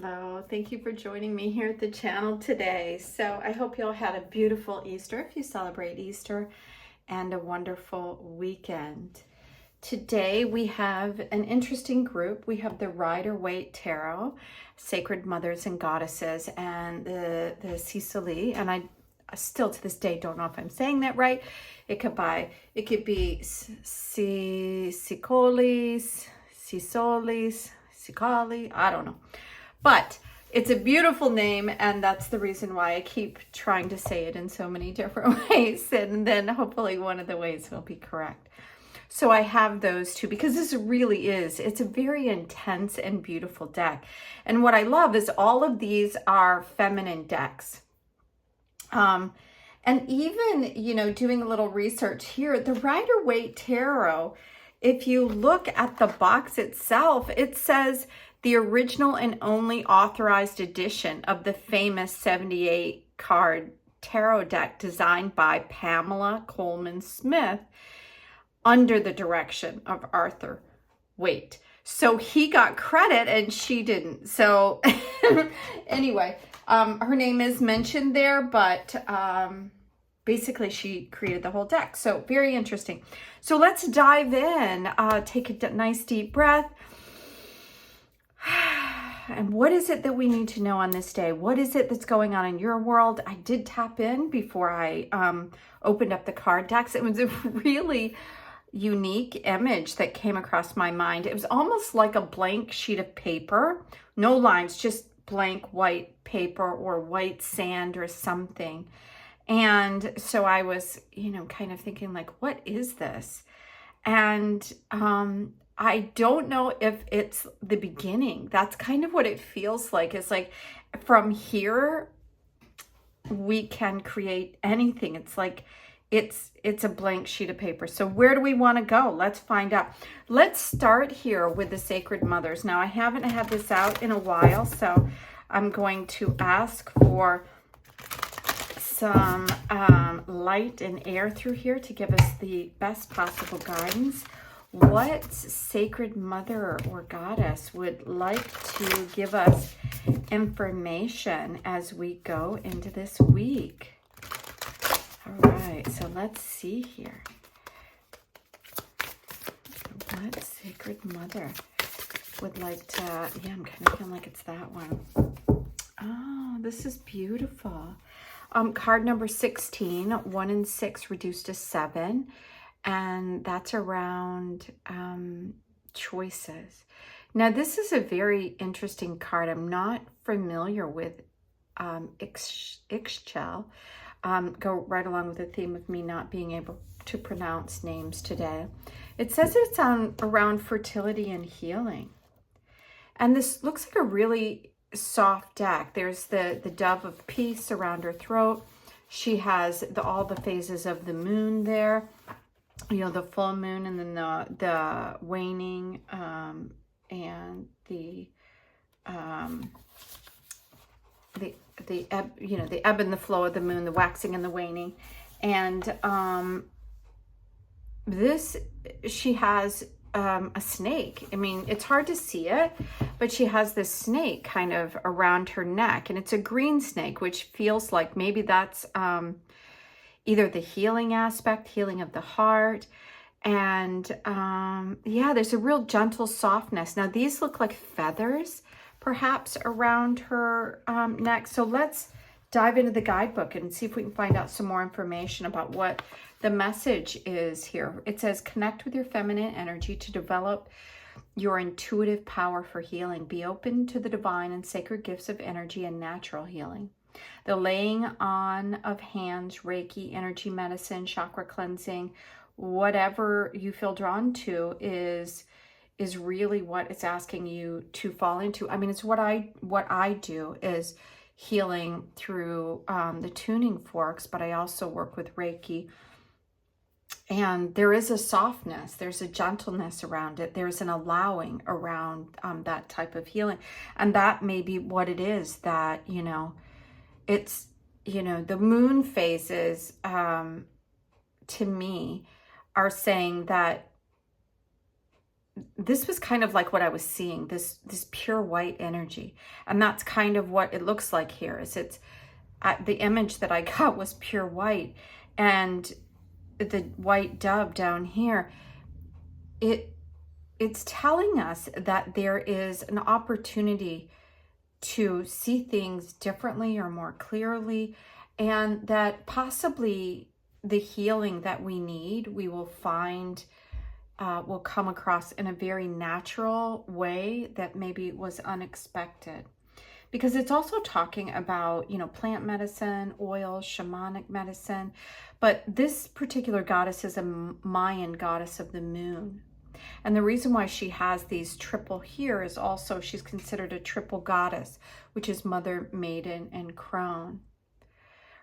Hello, thank you for joining me here at the channel today. So I hope you all had a beautiful Easter if you celebrate Easter, and a wonderful weekend. Today we have an interesting group. We have the Rider-Waite Tarot, Sacred Mothers and Goddesses, and the Ceccoli. And I still to this day don't know if I'm saying that right. It could be Ceccoli, I don't know. But it's a beautiful name, and that's the reason why I keep trying to say it in so many different ways, and then hopefully one of the ways will be correct. So I have those two because this really it's a very intense and beautiful deck. And what I love is all of these are feminine decks. And even, doing a little research here, the Rider-Waite Tarot, if you look at the box itself, it says the original and only authorized edition of the famous 78 card tarot deck designed by Pamela Coleman Smith under the direction of Arthur Waite. So he got credit and she didn't. So anyway, her name is mentioned there, but basically she created the whole deck. So very interesting. So let's dive in. Take a nice deep breath. And what is it that we need to know on this day? What is it that's going on in your world? I did tap in before I opened up the card decks. It was a really unique image that came across my mind. It was almost like a blank sheet of paper, no lines, just blank white paper or white sand or something. And so I was, kind of thinking like, what is this? And I don't know if it's the beginning. That's kind of what it feels like. It's like from here, we can create anything. It's like it's a blank sheet of paper. So where do we want to go? Let's find out. Let's start here with the Sacred Mothers. Now, I haven't had this out in a while, so I'm going to ask for some light and air through here to give us the best possible guidance. What Sacred Mother or Goddess would like to give us information as we go into this week? All right, so let's see here. What Sacred Mother would like to, I'm kind of feeling like it's that one. Oh, this is beautiful. Card number 16, 1 and 6 reduced to 7. And that's around choices. Now, this is a very interesting card. I'm not familiar with Ixchel. Go right along with the theme of me not being able to pronounce names today. It says it's around fertility and healing. And this looks like a really soft deck. There's the dove of peace around her throat. She has all the phases of the moon there. The full moon, and then the waning, and the ebb, the ebb and the flow of the moon, the waxing and the waning. And she has a snake. I mean, it's hard to see it, but she has this snake kind of around her neck, and it's a green snake, which feels like maybe that's either the healing aspect, healing of the heart. And there's a real gentle softness. Now, these look like feathers, perhaps around her neck. So let's dive into the guidebook and see if we can find out some more information about what the message is here. It says, connect with your feminine energy to develop your intuitive power for healing. Be open to the divine and sacred gifts of energy and natural healing. The laying on of hands, Reiki, energy medicine, chakra cleansing, whatever you feel drawn to is really what it's asking you to fall into. I mean, it's what I do is healing through the tuning forks, but I also work with Reiki. And there is a softness, there's a gentleness around it, there's an allowing around that type of healing. And that may be what it is that, it's, the moon phases, to me, are saying that this was kind of like what I was seeing, this pure white energy. And that's kind of what it looks like here. Is it's the image that I got was pure white, and the white dove down here, it's telling us that there is an opportunity to see things differently or more clearly, and that possibly the healing that we need, we will find, will come across in a very natural way that maybe was unexpected. Because it's also talking about, you know, plant medicine, oil, shamanic medicine. But this particular goddess is a Mayan goddess of the moon. And the reason why she has these triple here is also she's considered a triple goddess, which is Mother, Maiden, and Crone.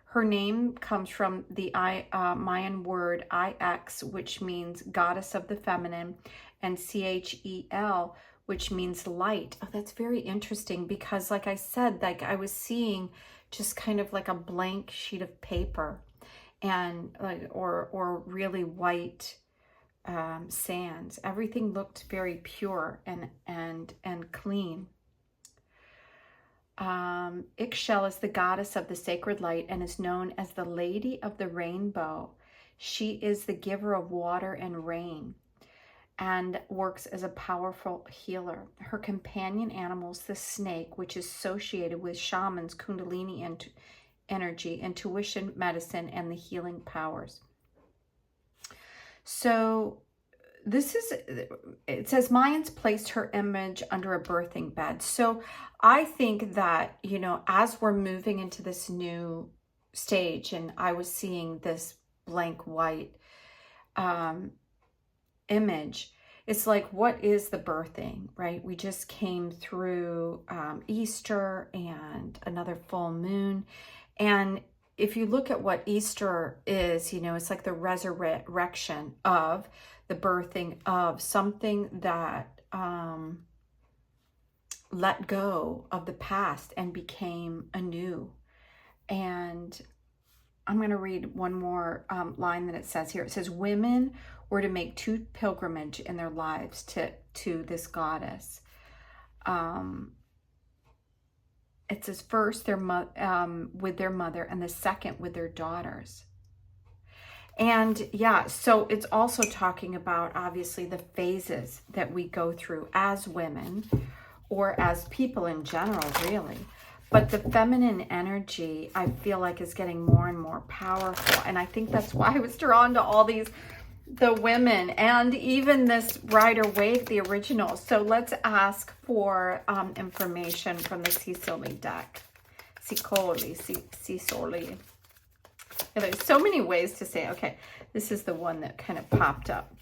Her name comes from the Mayan word Ix, which means goddess of the feminine, and Chel, which means light. Oh, that's very interesting, because like I said, like I was seeing just kind of like a blank sheet of paper, and like or really white sands. Everything looked very pure and clean. Ixchel is the goddess of the sacred light and is known as the Lady of the Rainbow. She is the giver of water and rain, and works as a powerful healer. Her companion animal is the snake, which is associated with shamans, kundalini energy, intuition, medicine, and the healing powers. So this is, it says Mayans placed her image under a birthing bed. So I think that, you know, as we're moving into this new stage, and I was seeing this blank white image, it's like, what is the birthing, right? We just came through Easter and another full moon. And if you look at what Easter is, you know, it's like the resurrection of the birthing of something that let go of the past and became anew. And I'm going to read one more line that it says here. It says, women were to make 2 pilgrimage in their lives to this goddess. It says first with their mother, and the second with their daughters. And yeah, so it's also talking about obviously the phases that we go through as women, or as people in general, really. But the feminine energy, I feel like, is getting more and more powerful. And I think that's why I was drawn to all these, the women, and even this Rider Waite, the original. So let's ask for information from the Ceccoli deck. Ceccoli. Yeah, there's so many ways to say it. Okay, this is the one that kind of popped up.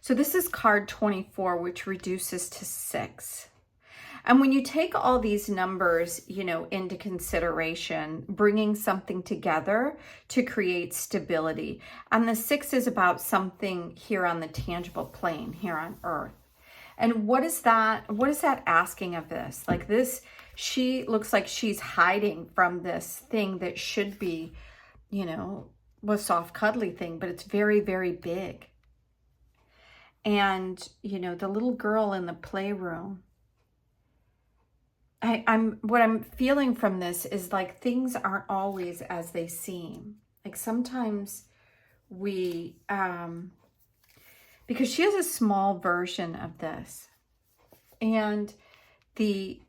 So this is card 24, which reduces to 6. And when you take all these numbers, you know, into consideration, bringing something together to create stability. And the 6 is about something here on the tangible plane, here on Earth. And what is that asking of this? Like this, she looks like she's hiding from this thing that should be, you know, a soft, cuddly thing, but it's very, very big. And, you know, the little girl in the playroom, what I'm feeling from this is like things aren't always as they seem. Like sometimes we, because she has a small version of this, and the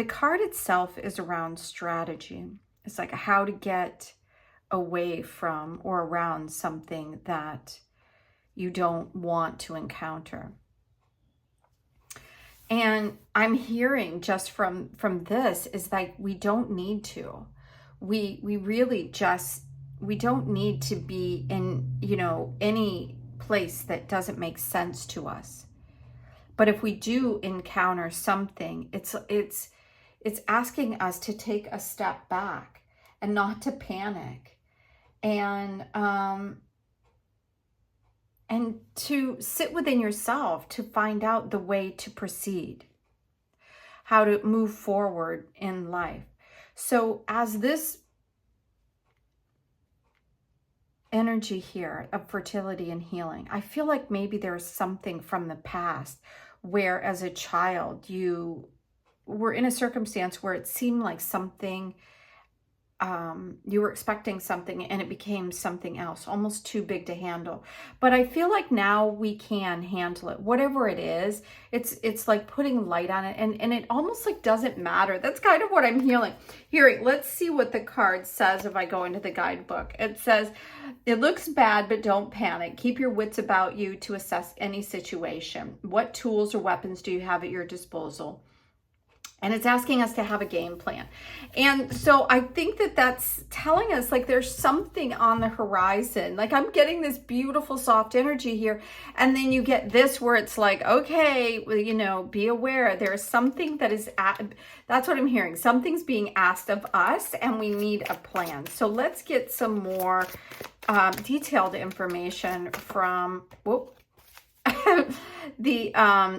card itself is around strategy. It's like how to get away from or around something that you don't want to encounter. And I'm hearing just from this is like, we don't need to. We really just, we don't need to be in, you know, any place that doesn't make sense to us. But if we do encounter something, it's asking us to take a step back and not to panic, and to sit within yourself to find out the way to proceed, how to move forward in life. So as this energy here of fertility and healing. I feel like maybe there's something from the past where as a child you were in a circumstance where it seemed like something, you were expecting something and it became something else, almost too big to handle. But I feel like now we can handle it. Whatever it is, it's like putting light on it, and it almost like doesn't matter. That's kind of what I'm hearing. Let's see what the card says if I go into the guidebook. It says, it looks bad, but don't panic. Keep your wits about you to assess any situation. What tools or weapons do you have at your disposal? And it's asking us to have a game plan. And so I think that that's telling us like there's something on the horizon. Like I'm getting this beautiful soft energy here. And then you get this where it's like, okay, well, you know, be aware. There's something that is, that's what I'm hearing. Something's being asked of us and we need a plan. So let's get some more detailed information from the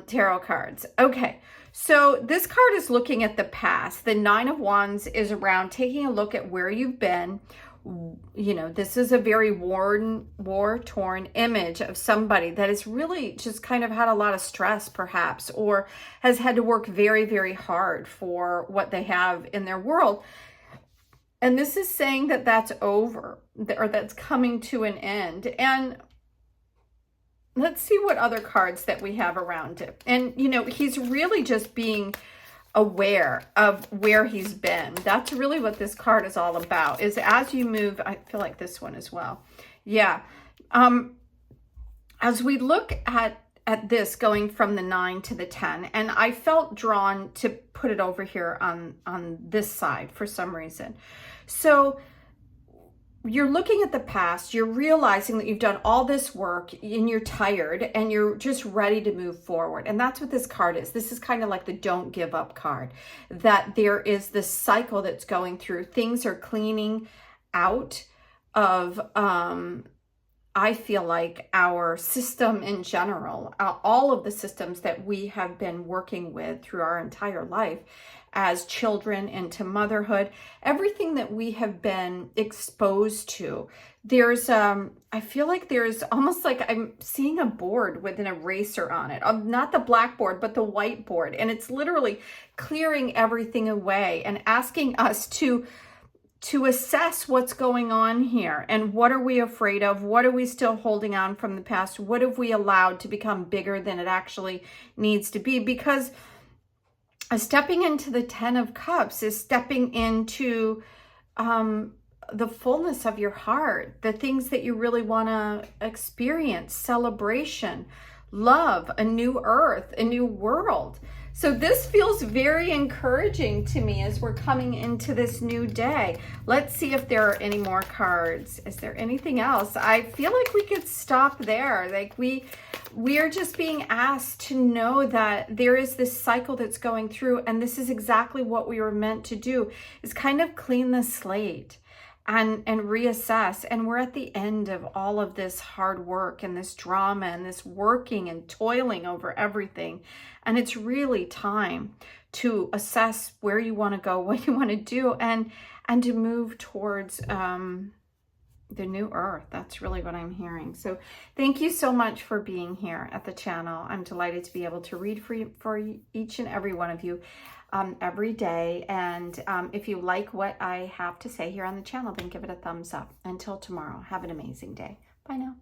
tarot cards. Okay. So this card is looking at the past. The Nine of Wands is around taking a look at where you've been. You know, this is a very war-torn image of somebody that has really just kind of had a lot of stress perhaps, or has had to work very, very hard for what they have in their world. And this is saying that that's over, or that's coming to an end. And let's see what other cards that we have around it. And, you know, he's really just being aware of where he's been. That's really what this card is all about, is as you move, I feel like this one as well. Yeah. As we look at this going from the 9 to the 10, and I felt drawn to put it over here on this side for some reason. So you're looking at the past, you're realizing that you've done all this work and you're tired and you're just ready to move forward. And that's what this card is. This is kind of like the don't give up card, that there is this cycle that's going through. Things are cleaning out of, I feel like our system in general, all of the systems that we have been working with through our entire life as children into motherhood, everything that we have been exposed to. There's, I feel like there's almost like I'm seeing a board with an eraser on it. Not the blackboard, but the whiteboard. And it's literally clearing everything away and asking us to assess what's going on here and what are we afraid of? What are we still holding on from the past? What have we allowed to become bigger than it actually needs to be? Because stepping into the 10 of Cups is stepping into the fullness of your heart, the things that you really want to experience, celebration, love, a new earth, a new world. So this feels very encouraging to me as we're coming into this new day. Let's see if there are any more cards. Is there anything else? I feel like we could stop there. Like we are just being asked to know that there is this cycle that's going through, and this is exactly what we were meant to do, is kind of clean the slate and reassess. And we're at the end of all of this hard work and this drama and this working and toiling over everything. And it's really time to assess where you want to go, what you want to do, and to move towards the new earth. That's really what I'm hearing. So thank you so much for being here at the channel. I'm delighted to be able to read for each and every one of you every day. And if you like what I have to say here on the channel, then give it a thumbs up. Until tomorrow, have an amazing day. Bye now.